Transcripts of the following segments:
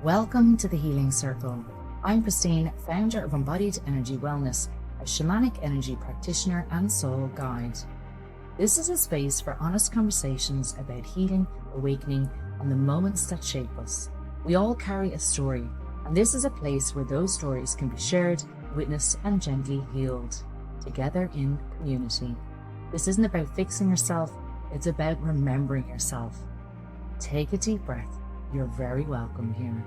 Welcome to the Healing Circle. I'm Christine, founder of Embodied Energy Wellness, a shamanic energy practitioner and soul guide. This is a space for honest conversations about healing, awakening, and the moments that shape us. We all carry a story, and this is a place where those stories can be shared, witnessed, and gently healed, together in community. This isn't about fixing yourself, it's about remembering yourself. Take a deep breath. You're very welcome here.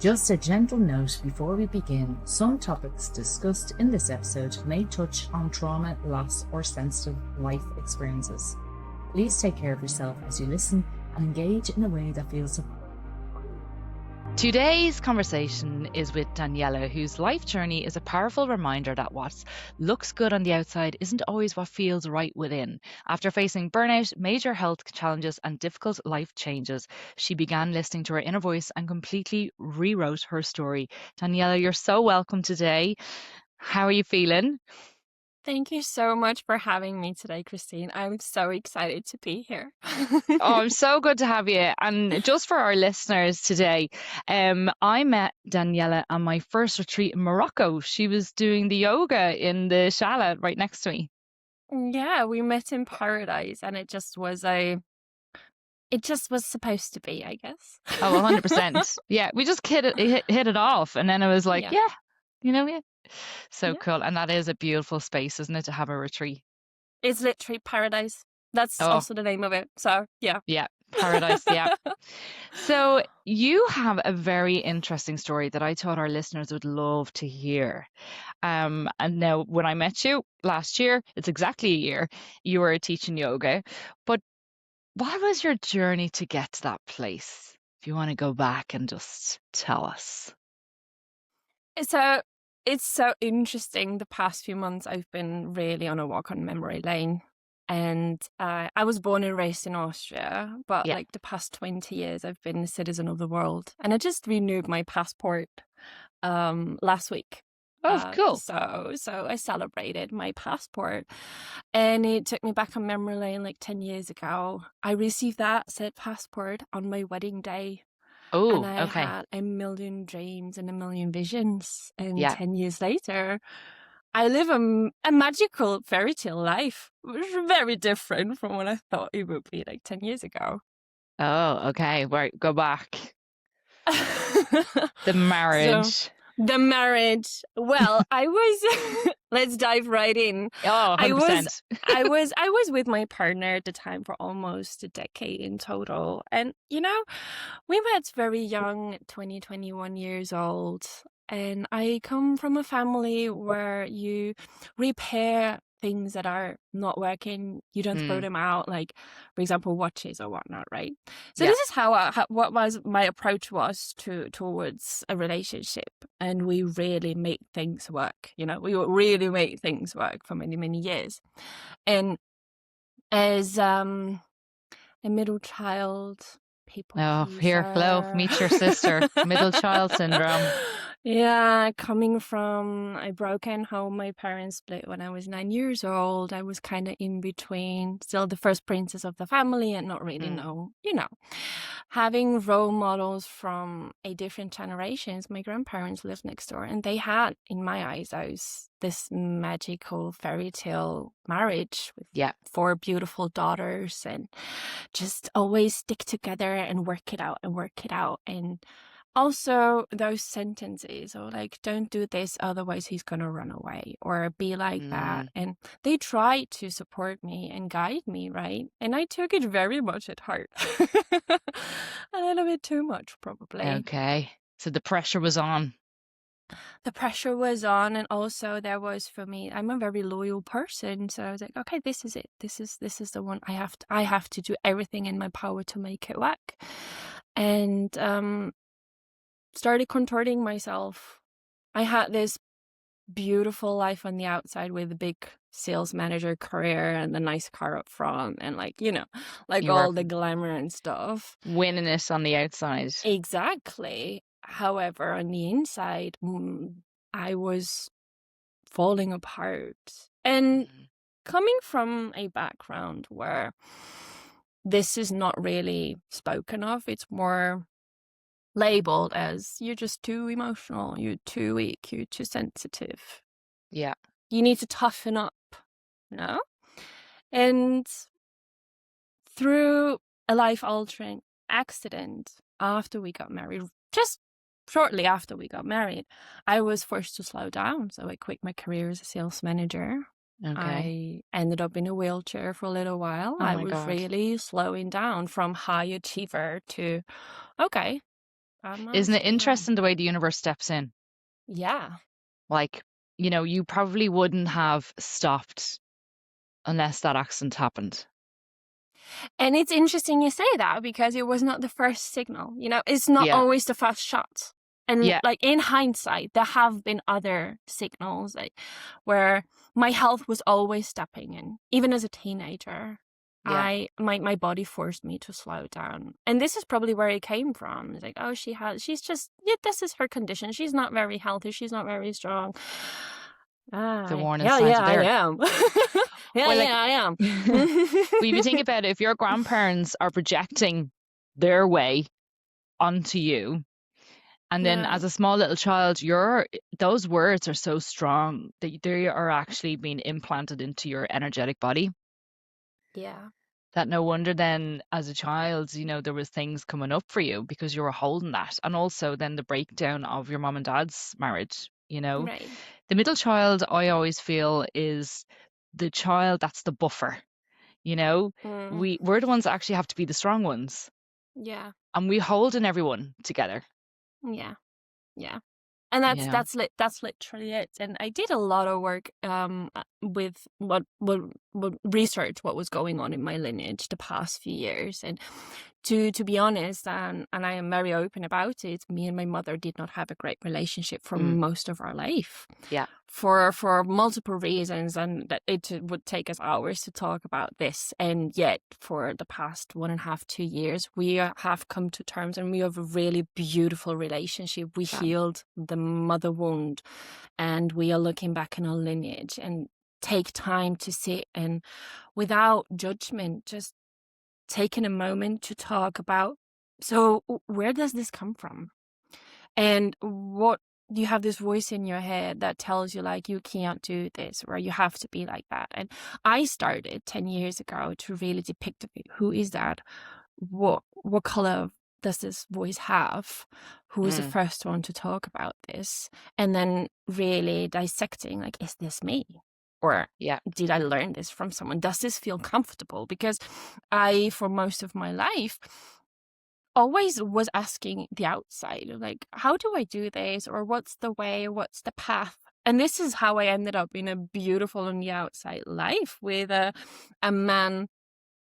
Just a gentle note before we begin, some topics discussed in this episode may touch on trauma, loss, or sensitive life experiences. Please take care of yourself as you listen and engage in a way that feels supportive. Today's conversation is with Daniela, whose life journey is a powerful reminder that what looks good on the outside isn't always what feels right within. After facing burnout, major health challenges, and difficult life changes, she began listening to her inner voice and completely rewrote her story. Daniela, you're so welcome today. How are you feeling? Thank you so much for having me today, Christine. I'm so excited to be here. Oh, I'm so good to have you. And just for our listeners today, I met Daniela on my first retreat in Morocco. She was doing the yoga in the Shala right next to me. Yeah, we met in paradise, and it just was supposed to be, I guess. Oh, 100%. Yeah, we just hit it off. And then it was like, yeah. So cool. And that is a beautiful space, isn't it, to have a retreat? It's literally paradise. That's also the name of it. So, yeah. Yeah, paradise, yeah. So you have a very interesting story that I thought our listeners would love to hear. And now when I met you last year, it's exactly a year, you were teaching yoga. But what was your journey to get to that place? If you want to go back and just tell us. It's so interesting. The past few months, I've been really on a walk on memory lane. And I was born and raised in Austria, but like the past 20 years, I've been a citizen of the world. And I just renewed my passport last week. Oh, cool. So I celebrated my passport, and it took me back on memory lane like 10 years ago. I received that said passport on my wedding day. Oh, and I had a million dreams and a million visions. And 10 years later, I live a magical fairy tale life, which is very different from what I thought it would be like 10 years ago. Oh, okay. Right, go back. The marriage. The marriage. Well, I was, let's dive right in. Oh, 100%. I was with my partner at the time for almost a decade in total. And, you know, we met very young, 20, 21 years old. And I come from a family where you repair things that are not working. You don't throw them out, like, for example, watches or whatnot, right? So this is what was my approach was towards a relationship. And we really make things work. You know, we really make things work for many, many years. And as a middle child, people. Oh, here, hello, meet your sister. Middle child syndrome. Yeah, coming from a broken home, my parents split when I was 9 years old. I was kind of in between, still the first princess of the family and not really know, having role models from a different generations. My grandparents lived next door, and they had, in my eyes, this magical fairy tale marriage with 4 beautiful daughters, and just always stick together and work it out. And also those sentences, or like, don't do this, otherwise he's going to run away, or be like that. And they tried to support me and guide me, right? And I took it very much at heart. A little bit too much, probably. Okay. So the pressure was on. The pressure was on, and also there was, for me, I'm a very loyal person, so I was like, okay, this is it. This is the one. I have to do everything in my power to make it work. And started contorting myself. I had this beautiful life on the outside with a big sales manager career and a nice car up front, and like, all the glamour and stuff. Winning it on the outside. Exactly. However, on the inside, I was falling apart. And coming from a background where this is not really spoken of, it's more labeled as you're just too emotional, you're too weak, you're too sensitive. Yeah. You need to toughen up, no? And through a life-altering accident after we got married, just shortly after we got married, I was forced to slow down. So I quit my career as a sales manager. Okay. I ended up in a wheelchair for a little while. Oh I my was God. really slowing down from high achiever to, okay, I'm gonna Isn't it slow down. interesting the way the universe steps in? Yeah. Like, you probably wouldn't have stopped unless that accident happened. And it's interesting you say that because it was not the first signal. It's not Yeah. always the first shot. And Yeah. like in hindsight, there have been other signals where my health was always stepping in. Even as a teenager, Yeah. my body forced me to slow down. And this is probably where it came from. It's like, oh, this is her condition. She's not very healthy. She's not very strong. The warning Hell signs yeah, are I there. am. Hell Well, like, yeah, I am. well, if you think about it, if your grandparents are projecting their way onto you, and then Yeah. as a small little child, those words are so strong that they are actually being implanted into your energetic body. Yeah. That no wonder then as a child, there was things coming up for you because you were holding that. And also then the breakdown of your mom and dad's marriage, Right. The middle child, I always feel, is the child that's the buffer. Mm, We're the ones that actually have to be the strong ones, yeah. and we holding everyone together. Yeah. Yeah. And You know, that's literally it. And I did a lot of work with what research what was going on in my lineage the past few years. And to be honest, and I am very open about it, me and my mother did not have a great relationship for most of our life. Yeah. For multiple reasons, and that it would take us hours to talk about this. And yet for the past 1.5, 2 years, we have come to terms and we have a really beautiful relationship. We healed the mother wound, and we are looking back in our lineage and take time to sit and without judgment, just taking a moment to talk about, so where does this come from? And what you have this voice in your head that tells you like you can't do this or you have to be like that. And I started 10 years ago to really depict who is that? What color does this voice have? Who is the first one to talk about this? And then really dissecting, like, is this me? Or did I learn this from someone? Does this feel comfortable? Because I, for most of my life, always was asking the outside, like, how do I do this? Or what's the way? What's the path? And this is how I ended up in a beautiful on the outside life with a man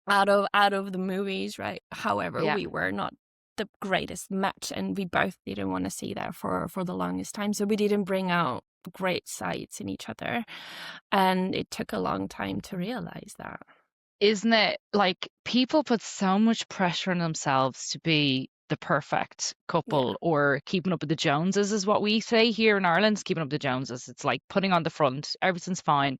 out of the movies, right? However, we were not the greatest match, and we both didn't want to see that for the longest time. So we didn't bring out great sides in each other, and it took a long time to realize that. Isn't it like people put so much pressure on themselves to be the perfect couple or keeping up with the Joneses is what we say here in Ireland, keeping up with the Joneses. It's like putting on the front, everything's fine.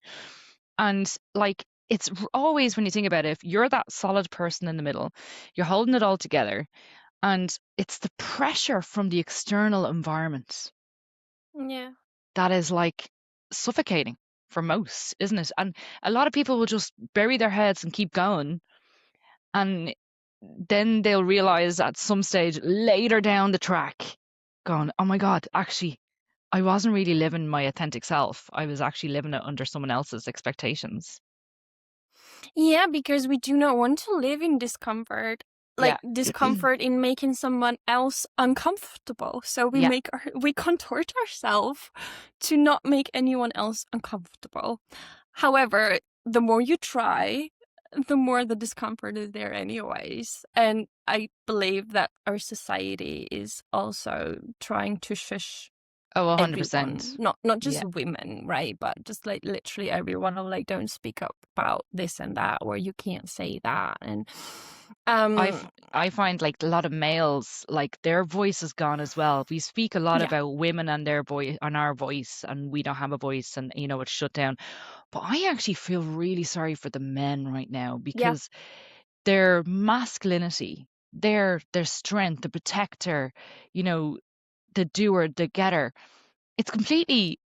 And like, it's always, when you think about it, if you're that solid person in the middle, you're holding it all together, and it's the pressure from the external environment that is like suffocating for most, isn't it? And a lot of people will just bury their heads and keep going, and then they'll realize at some stage later down the track, going, oh my God, actually, I wasn't really living my authentic self. I was actually living it under someone else's expectations. Yeah, because we do not want to live in discomfort. Like discomfort in making someone else uncomfortable. So we contort ourselves to not make anyone else uncomfortable. However, the more you try, the more the discomfort is there anyways. And I believe that our society is also trying to shush 100%. everyone, not just women, right? But just like literally everyone of like, don't speak up about this and that, or you can't say that. And I find like a lot of males, like their voice is gone as well. We speak a lot about women and their voice and our voice, and we don't have a voice, and it's shut down. But I actually feel really sorry for the men right now because their masculinity their strength, the protector, you know, the doer, the getter, it's completely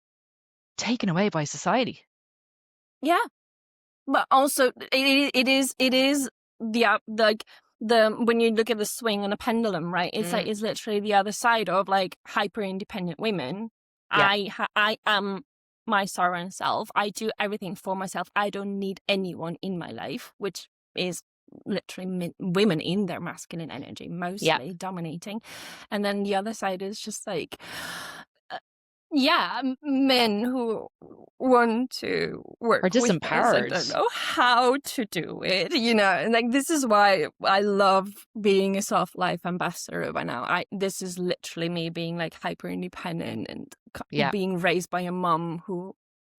taken away by society. Yeah. But also it is like the when you look at the swing on a pendulum, right? It's like it's literally the other side of like hyper independent women. Yeah. I am my sovereign self. I do everything for myself. I don't need anyone in my life, which is literally women in their masculine energy mostly dominating. And then the other side is just like men who want to work Or with us and disempowered. don't know how to do it, you know. And like this is why I love being a soft life ambassador by now. This is literally me being like hyper independent and being raised by a mom who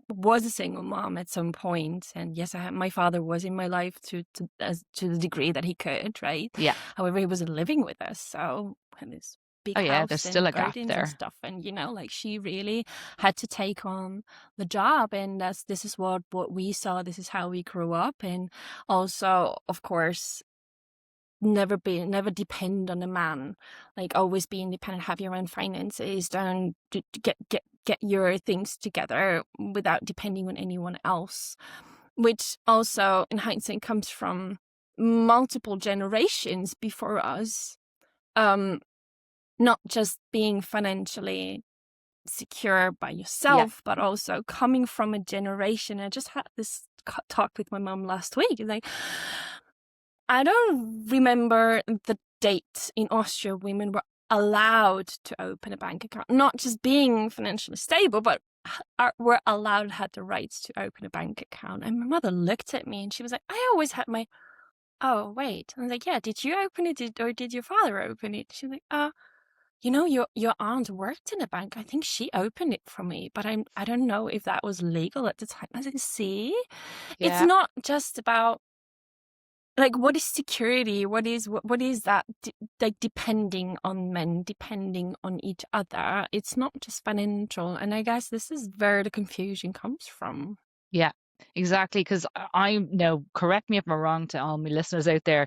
was a single mom at some point. And yes, my father was in my life to the degree that he could, right? Yeah. However, he wasn't living with us, so and this big there's house still and a gap gardens there. and stuff, and you know, like she really had to take on the job, and this is what we saw. This is how we grew up, and also, of course, never depend on a man. Like always be independent, have your own finances, don't get your things together without depending on anyone else. Which also, in hindsight, comes from multiple generations before us. Not just being financially secure by yourself, but also coming from a generation. I just had this talk with my mom last week. Like, I don't remember the date in Austria women were allowed to open a bank account, not just being financially stable, but were allowed, had the rights to open a bank account. And my mother looked at me and she was like, I always had my, oh, wait. I was like, yeah, did you open it or did your father open it? She was like, you know, your aunt worked in a bank. I think she opened it for me, but I don't know if that was legal at the time. I said, see, it's not just about like what is security, what is that like depending on men, depending on each other. It's not just financial, and I guess this is where the confusion comes from. Yeah, exactly. Because I know, correct me if I'm wrong to all my listeners out there,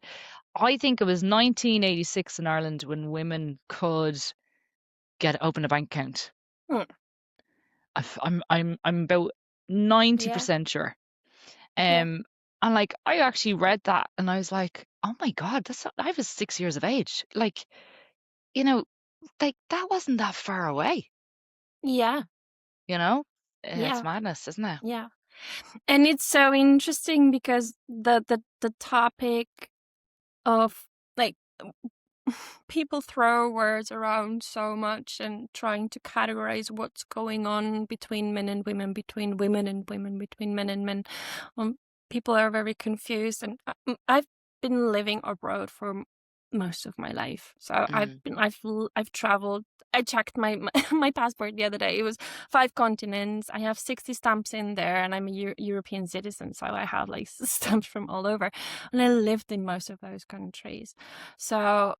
I think it was 1986 in Ireland when women could open a bank account. I'm about 90% sure. And like I actually read that and I was like, oh my God, I was 6 years of age. Like, you know, like that wasn't that far away. Yeah. You know? It's madness, isn't it? Yeah. And it's so interesting because the topic of like people throw words around so much and trying to categorize what's going on between men and women, between women and women, between men and men. People are very confused, and I've been living abroad for most of my life, so I've traveled. I checked my passport the other day. It was 5 continents. I have 60 stamps in there, and I'm a European citizen, so I have like stamps from all over, and I lived in most of those countries. So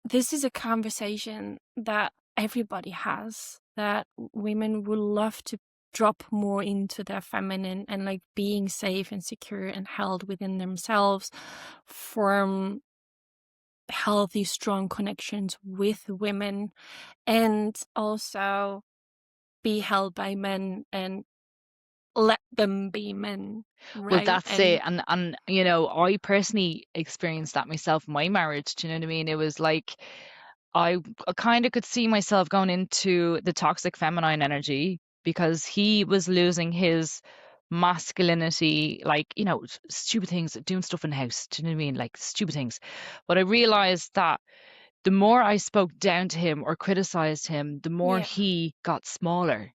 this is a conversation that everybody has, that women would love to drop more into their feminine and like being safe and secure and held within themselves, form healthy, strong connections with women, and also be held by men and let them be men. Right? Well, that's it. And you know, I personally experienced that myself in my marriage. Do you know what I mean? It was like I kind of could see myself going into the toxic feminine energy because he was losing his masculinity, like, you know, stupid things, doing stuff in the house. Do you know what I mean? Like stupid things. But I realized that the more I spoke down to him or criticized him, the more he got smaller.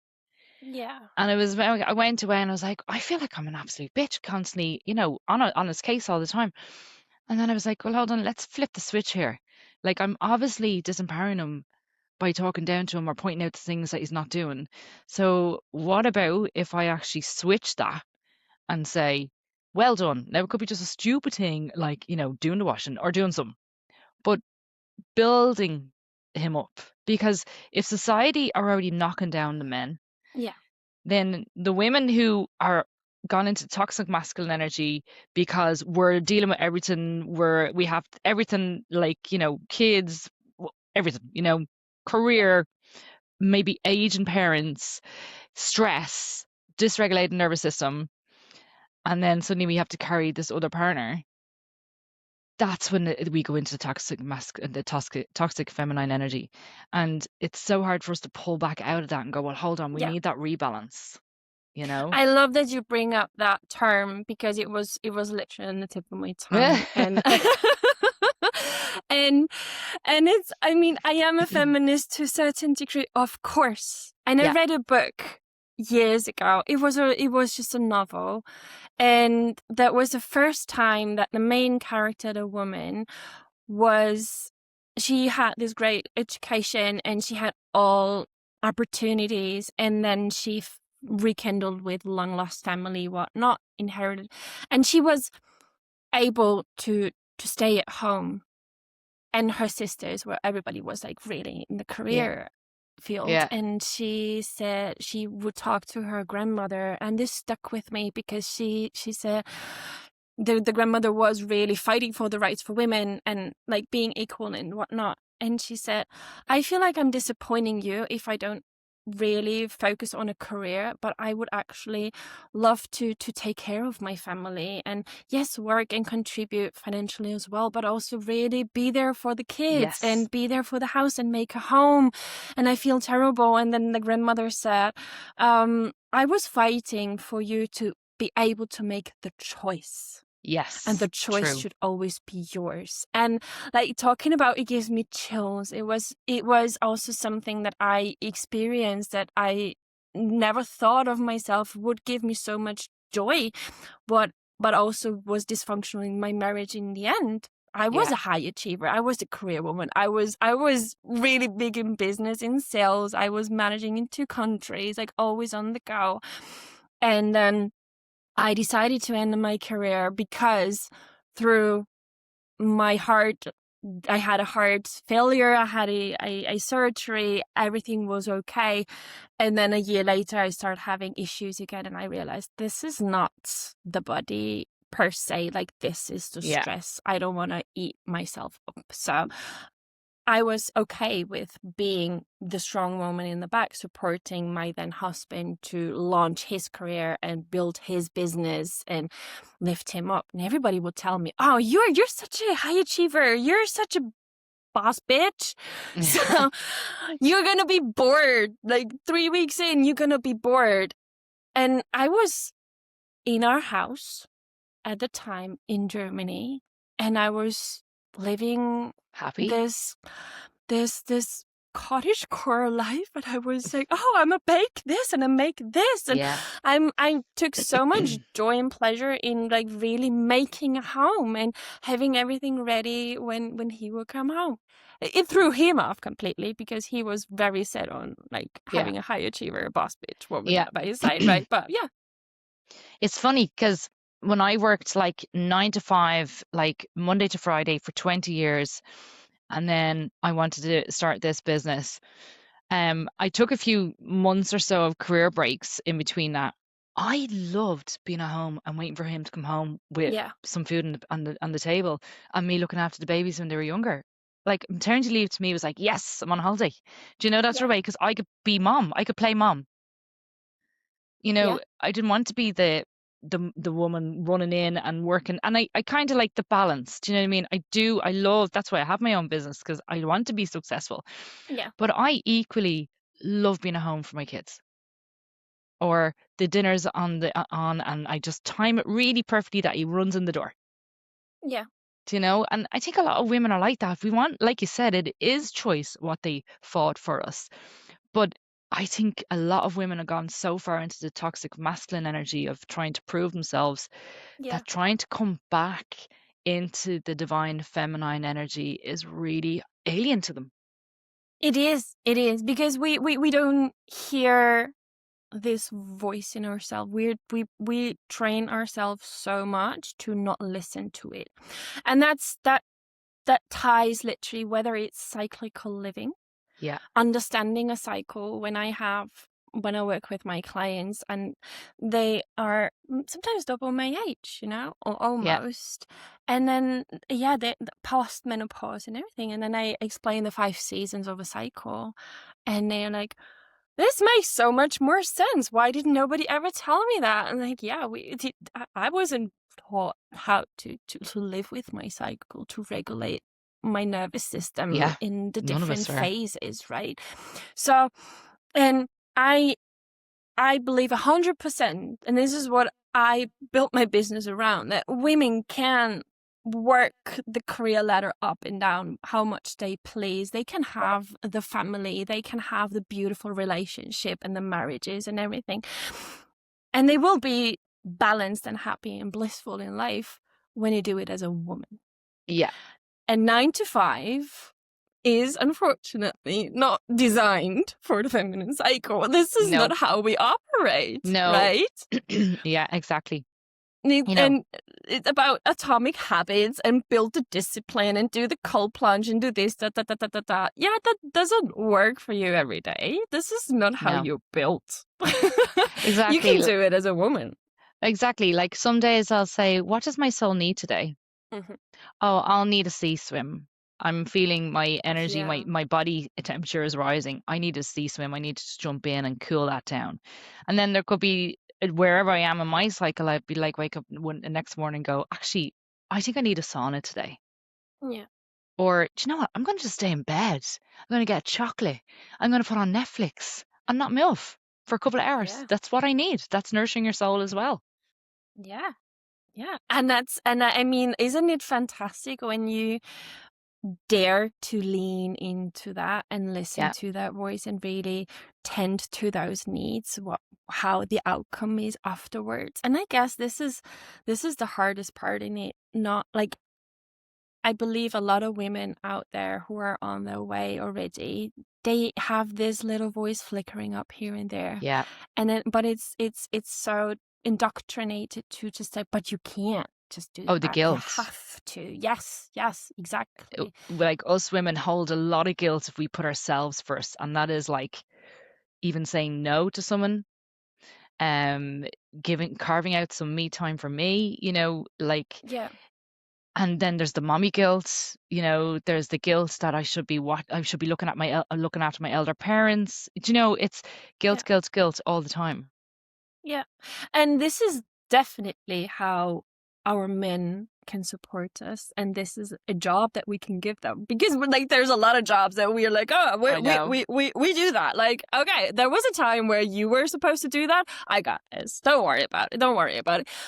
Yeah. And I went away and I was like, I feel like I'm an absolute bitch constantly, you know, on his case all the time. And then I was like, well, hold on, let's flip the switch here. Like, I'm obviously disempowering him by talking down to him or pointing out the things that he's not doing. So what about if I actually switch that and say, well done. Now it could be just a stupid thing like, you know, doing the washing or doing something, but building him up. Because if society are already knocking down the men, then the women who are gone into toxic masculine energy because we're dealing with everything. We have everything, like, kids, everything, career, maybe aging parents, stress, dysregulated nervous system, and then suddenly we have to carry this other partner. That's when we go into the toxic feminine energy, and it's so hard for us to pull back out of that and go, well, hold on, we need that rebalance. I love that you bring up that term, because it was literally on the tip of my tongue. And and it's, I mean, I am a feminist to a certain degree, of course. And I read a book years ago. It was just a novel, and that was the first time that the main character, the woman, she had this great education and she had all opportunities, and then she rekindled with long lost family, whatnot, inherited, and she was able to stay at home. And her sisters everybody was like really in the career field. And she said she would talk to her grandmother, and this stuck with me, because she said the grandmother was really fighting for the rights for women and like being equal and whatnot. And she said, I feel like I'm disappointing you if I don't really focus on a career, but I would actually love to take care of my family, and yes, work and contribute financially as well, but also really be there for the kids and be there for the house and make a home. And I feel terrible. And then the grandmother said, I was fighting for you to be able to make the choice. Yes. And the choice should always be yours. And like talking about it gives me chills. It was also something that I experienced that I never thought of myself would give me so much joy, but also was dysfunctional in my marriage in the end. I was a high achiever. I was a career woman. I was really big in business, in sales. I was managing in 2 countries, like always on the go. And then I decided to end my career because through my heart, I had a heart failure. I had a surgery. Everything was okay. And then a year later, I started having issues again. And I realized this is not the body per se. Like, this is the stress. I don't want to eat myself up. So I was okay with being the strong woman in the back, supporting my then husband to launch his career and build his business and lift him up. And everybody would tell me, oh, you're such a high achiever. You're such a boss bitch. So you're going to be bored. Like 3 weeks in, you're going to be bored. And I was in our house at the time in Germany, and I was living happy this cottagecore life, and I was like, oh, I'm gonna bake this and I make this, and I took so much joy and pleasure in like really making a home and having everything ready when he would come home. It threw him off completely, because he was very set on like having a high achiever, a boss bitch woman by his side, right? But it's funny because when I worked like 9 to 5, like Monday to Friday for 20 years, and then I wanted to start this business, I took a few months or so of career breaks in between that. I loved being at home and waiting for him to come home with some food on the table, and me looking after the babies when they were younger. Like, maternity leave to me was like, yes, I'm on holiday. Do you know that sort of way? Because I could be mom. I could play mom. I didn't want to be the woman running in and working, and I kind of like the balance. Do you know what I mean? I love, that's why I have my own business, because I want to be successful. But I equally love being at home for my kids, or the dinner's on and I just time it really perfectly that he runs in the door. Do you know? And I think a lot of women are like that. If we want, like you said, it is choice what they fought for us. But I think a lot of women have gone so far into the toxic masculine energy of trying to prove themselves that trying to come back into the divine feminine energy is really alien to them. It is, because we don't hear this voice in ourselves. We train ourselves so much to not listen to it, and that ties literally, whether it's cyclical living, understanding a cycle. When I have when I work with my clients, and they are sometimes double my age, or Yeah. almost. And then, they're past menopause and everything. And then I explain the 5 seasons of a cycle, and they're like, this makes so much more sense. Why didn't nobody ever tell me that? And like, I wasn't taught how to live with my cycle, to regulate my nervous system Yeah. in the None of us different are. phases, right? So, and I believe 100%, and this is what I built my business around, that women can work the career ladder up and down how much they please. They can have the family, they can have the beautiful relationship and the marriages and everything, and they will be balanced and happy and blissful in life when you do it as a woman. Yeah. And 9 to 5 is unfortunately not designed for the feminine cycle. This is No. not how we operate, No. right? Yeah, exactly. And it's about atomic habits and build the discipline and do the cold plunge and do this, da, da, da, da, da, da. Yeah, that doesn't work for you every day. This is not how No. you're built. Exactly. You can do it as a woman. Exactly. Like some days I'll say, what does my soul need today? Mhm. Oh, I'll need a sea swim. I'm feeling my energy, Yeah. my body temperature is rising. I need a sea swim. I need to just jump in and cool that down. And then there could be wherever I am in my cycle, I'd be like, wake up the next morning and go, actually, I think I need a sauna today. Yeah. Or do you know what? I'm going to just stay in bed. I'm going to get chocolate. I'm going to put on Netflix and not MILF for a couple of hours. Yeah. That's what I need. That's nourishing your soul as well. Yeah. Yeah. And I mean, isn't it fantastic when you dare to lean into that and listen Yeah. to that voice and really tend to those needs, how the outcome is afterwards? And I guess this is the hardest part in it. Not like, I believe a lot of women out there who are on their way already, they have this little voice flickering up here and there. Yeah. And then, but it's so indoctrinated to just say, but you can't just do Oh, that. the guilt. You have to. Yes, exactly. Like us women hold a lot of guilt if we put ourselves first. And that is like even saying no to someone, carving out some me time for me, like, Yeah. and then there's the mommy guilt, there's the guilt that I should be looking after my elder parents. It's guilt, Yeah. guilt all the time. Yeah. And this is definitely how our men can support us, and this is a job that we can give them, because we're like, there's a lot of jobs that we're like, oh, we do that. Like, okay, there was a time where you were supposed to do that. I got this. Don't worry about it.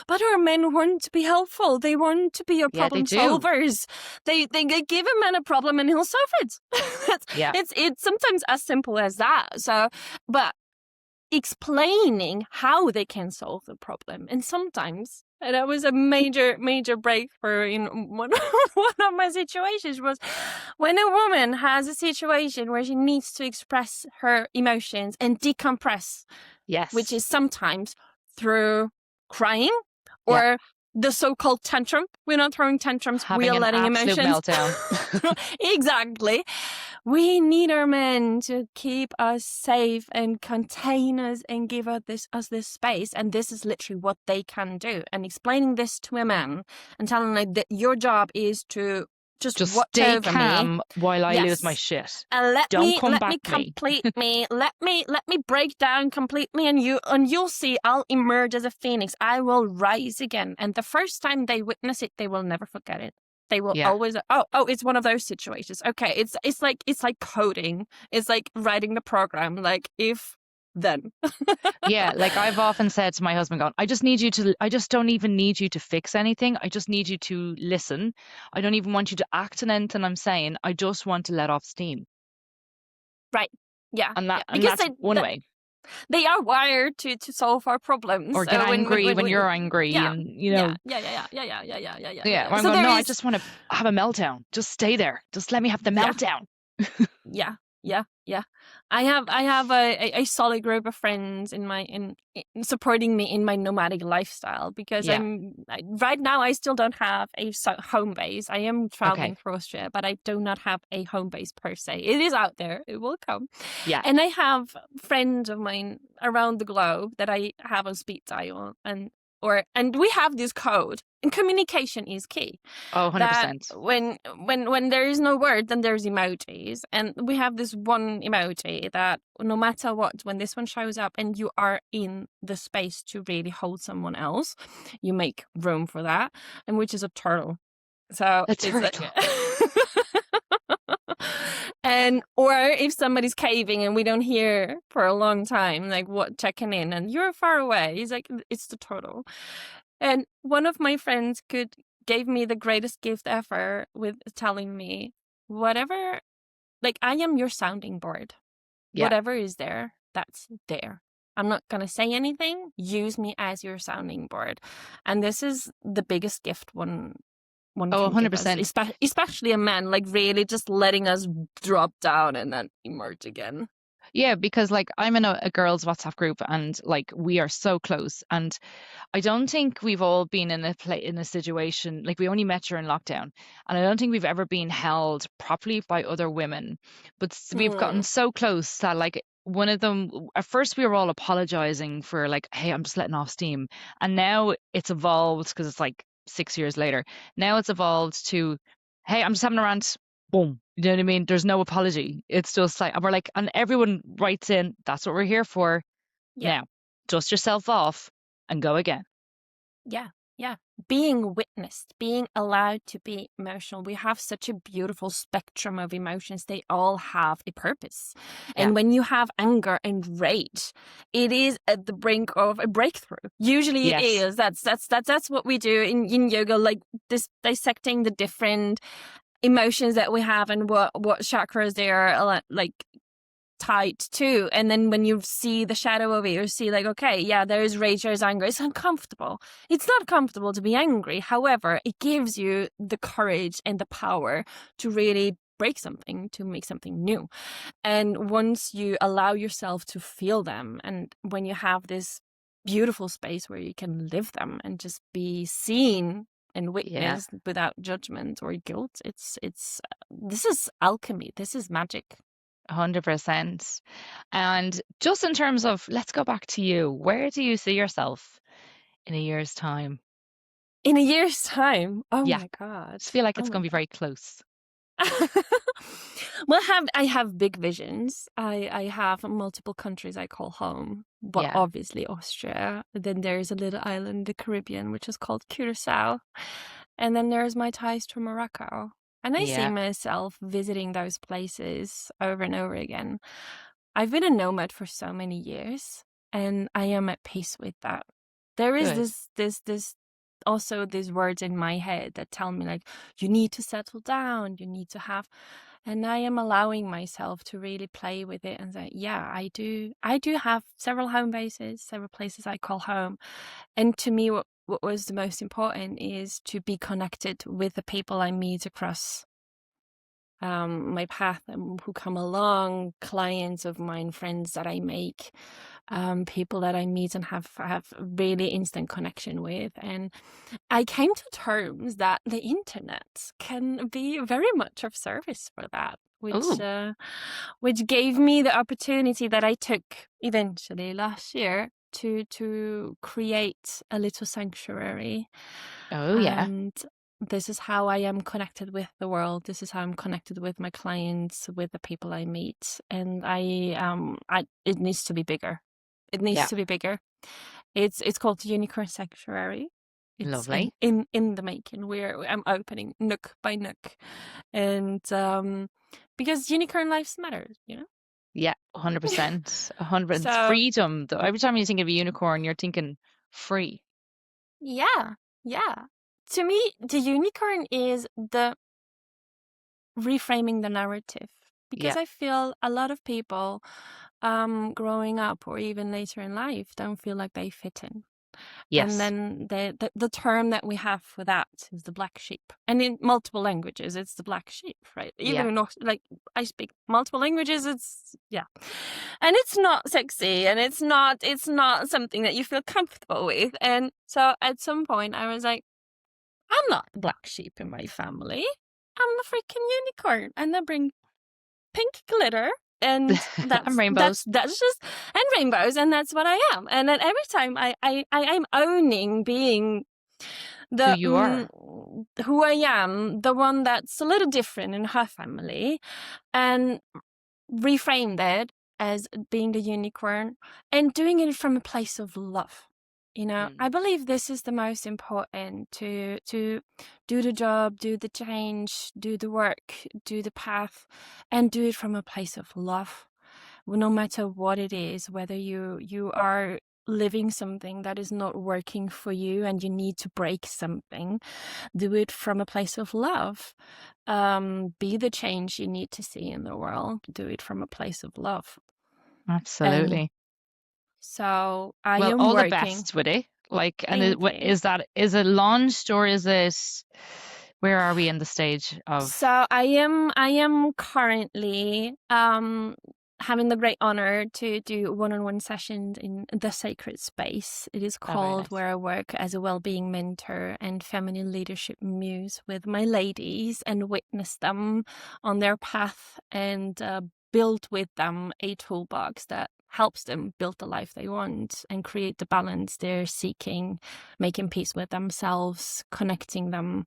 But our men want to be helpful. They want to be your problem solvers. They give a man a problem and he'll solve it. It's sometimes as simple as that. So, but explaining how they can solve the problem. And sometimes, and that was a major breakthrough in one of my situations, was when a woman has a situation where she needs to express her emotions and decompress. Yes. Which is sometimes through crying or the so-called tantrum. We're not throwing tantrums. We are letting emotions. Meltdown. Exactly. We need our men to keep us safe and contain us and give us this space. And this is literally what they can do. And explaining this to a man and telling them that your job is to just watch stay over calm me while I lose my shit. And let Don't me come let back me complete me. Let me break down completely, and you'll see I'll emerge as a phoenix. I will rise again. And the first time they witness it, they will never forget it. They will always it's one of those situations. Okay, it's like coding. It's like writing the program. Like if then. Yeah, like I've often said to my husband, I just don't even need you to fix anything. I just need you to listen. I don't even want you to act on anything I'm saying. I just want to let off steam. Right. Yeah. And that's one way. They are wired to solve our problems. Or get angry when you're angry. Yeah. And, Yeah. I'm going, I just want to have a meltdown. Just stay there. Just let me have the meltdown. Yeah. Yeah. I have a solid group of friends in supporting me in my nomadic lifestyle, because Yeah. right now I still don't have a home base. I am traveling Okay. through Austria, but I do not have a home base per se. It is out there. It will come. Yeah. And I have friends of mine around the globe that I have on speed dial, and we have this code. And communication is key. Oh, That 100%. when there is no word, then there's emojis, and we have this one emoji that no matter what, when this one shows up and you are in the space to really hold someone else, you make room for that, and which is a turtle. So A it's like turtle. and or if somebody's caving and we don't hear for a long time, like what checking in, and you're far away, he's like, it's the turtle. And one of my friends gave me the greatest gift ever with telling me, whatever, like, I am your sounding board. Yeah. Whatever is there, that's there. I'm not going to say anything. Use me as your sounding board. And this is the biggest gift one Oh, can give us, 100%. especially a man, like really just letting us drop down and then emerge again. Yeah, because like I'm in a girls' WhatsApp group, and like we are so close, and I don't think we've all been in a situation like we only met during lockdown, and I don't think we've ever been held properly by other women, but we've gotten Mm, so close that like one of them, at first we were all apologizing for like, hey, I'm just letting off steam, and now it's evolved because it's like 6 years later. Now it's evolved to, hey, I'm just having a rant. Boom. You know what I mean? There's no apology. It's just like, and we're like, and everyone writes in, that's what we're here for. yeah. Now, dust yourself off and go again. Yeah, yeah. Being witnessed, being allowed to be emotional. We have such a beautiful spectrum of emotions. They all have a purpose. Yeah. And when you have anger and rage, it is at the brink of a breakthrough. Usually it Yes. is. That's what we do in yoga, like this dissecting the different emotions that we have and what chakras they are like tied to. And then when you see the shadow of it, you see like, okay, yeah, there is rage, there's anger. It's uncomfortable. It's not comfortable to be angry. However, it gives you the courage and the power to really break something, to make something new. And once you allow yourself to feel them, and when you have this beautiful space where you can live them and just be seen and Yeah. witnessed without judgment or guilt, it's this is alchemy. This is magic. 100%. And just in terms of, let's go back to you. Where do you see yourself in a year's time? In a year's time, oh Yeah. my God. Just feel like Oh it's my going to be very close. Well, I have big visions. I have multiple countries I call home, but Yeah. obviously Austria. Then there's a little island in the Caribbean, which is called Curacao. And then there's my ties to Morocco. And I see Yeah. myself visiting those places over and over again. I've been a nomad for so many years, and I am at peace with that. There is Good. this also these words in my head that tell me like, you need to settle down, you need to have, and I am allowing myself to really play with it and say, yeah, I do have several home bases, several places I call home. And to me, what was the most important is to be connected with the people I meet across my path, who come along, clients of mine, friends that I make, people that I meet and have really instant connection with. And I came to terms that the internet can be very much of service for that, Oh, which gave me the opportunity that I took eventually last year to create a little sanctuary. oh yeah. And this is how I am connected with the world. This is how I'm connected with my clients, with the people I meet. And it needs to be bigger. It needs Yeah. to be bigger. It's called the Unicorn Sanctuary. It's Lovely. in the making. I'm opening nook by nook, and because unicorn lives matter, you know. Yeah, 100%. 100. It's So freedom. Though. Every time you think of a unicorn, you're thinking free. yeah, yeah. To me, the unicorn is the reframing the narrative, because Yeah. I feel a lot of people growing up or even later in life don't feel like they fit in. Yes. And then the term that we have for that is the black sheep. And in multiple languages, it's the black sheep, right? Even Yeah. not like I speak multiple languages, it's and it's not sexy, and it's not something that you feel comfortable with. And so at some point, I was like, I'm not the black sheep in my family. I'm a freaking unicorn, and I bring pink glitter. And And rainbows. that's just, and rainbows, and that's what I am. And then every time I'm owning being Who you are. who I am, the one that's a little different in her family, and reframe that as being the unicorn and doing it from a place of love. I believe this is the most important, to do the job, do the change, do the work, do the path, and do it from a place of love. No matter what it is, whether you are living something that is not working for you and you need to break something, do it from a place of love. Be the change you need to see in the world. Do it from a place of love. Absolutely. So I Well, am all the working. best with it. Like, and Thank you. is it launched, or is it, where are we in the stage of? So I am currently having the great honor to do one-on-one sessions in the sacred space. It is very called, nice. where I work as a well-being mentor and feminine leadership muse with my ladies and witness them on their path, and build with them a toolbox that helps them build the life they want and create the balance they're seeking, making peace with themselves, connecting them.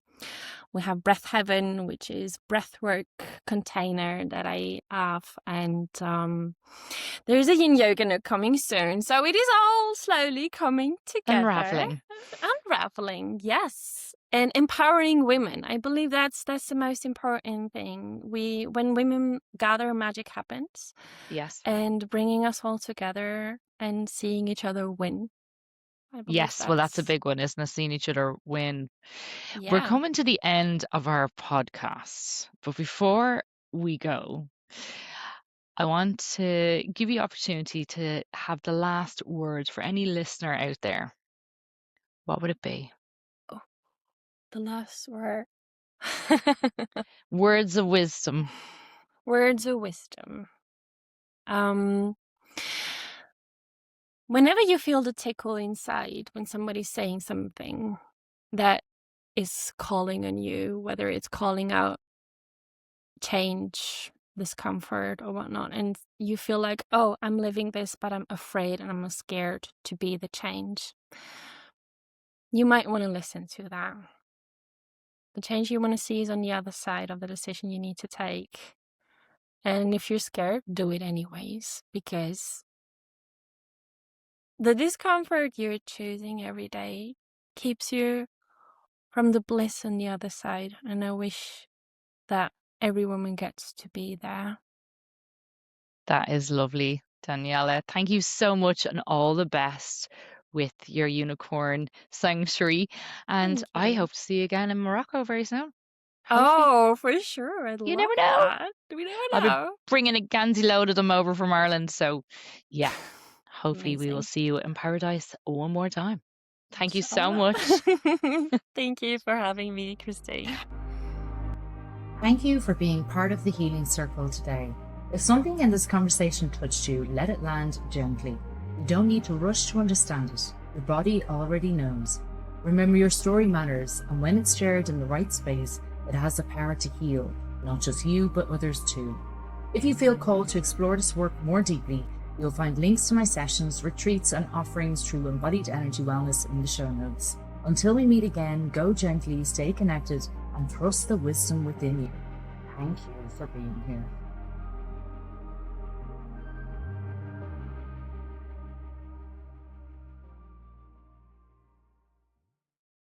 We have Breath Heaven, which is breathwork container that I have, and there's a Yin Yoga nook coming soon. So it is all slowly coming together. Unraveling, yes. And empowering women. I believe that's the most important thing. When women gather, magic happens. Yes. And bringing us all together and seeing each other win. Yes, well, that's a big one, isn't it? Seeing each other win. Yeah. We're coming to the end of our podcast, but before we go, I want to give you opportunity to have the last words for any listener out there. What would it be? Oh, the last word. Words of wisdom. Words of wisdom. Whenever you feel the tickle inside when somebody's saying something that is calling on you, whether it's calling out change, discomfort, or whatnot, and you feel like, oh, I'm living this, but I'm afraid and I'm scared to be the change, you might want to listen to that. The change you want to see is on the other side of the decision you need to take. And if you're scared, do it anyways, because the discomfort you're choosing every day keeps you from the bliss on the other side. And I wish that every woman gets to be there. That is lovely, Daniela. Thank you so much, and all the best with your unicorn sanctuary. And I hope to see you again in Morocco very soon. Hopefully. Oh, for sure. I'd You love never know. that. We never I'll know. be bringing a Gansey load of them over from Ireland. So, yeah, hopefully we will Amazing. see you in paradise one more time. Thank you so Inshallah. much. Thank you for having me, Christine. Thank you for being part of the Healing Circle today. If something in this conversation touched you, let it land gently. You don't need to rush to understand it. Your body already knows. Remember, your story matters, and when it's shared in the right space, it has the power to heal, not just you, but others too. If you feel called to explore this work more deeply, you'll find links to my sessions, retreats, and offerings through Embodied Energy Wellness in the show notes. Until we meet again, go gently, stay connected, and trust the wisdom within you. Thank you for being here.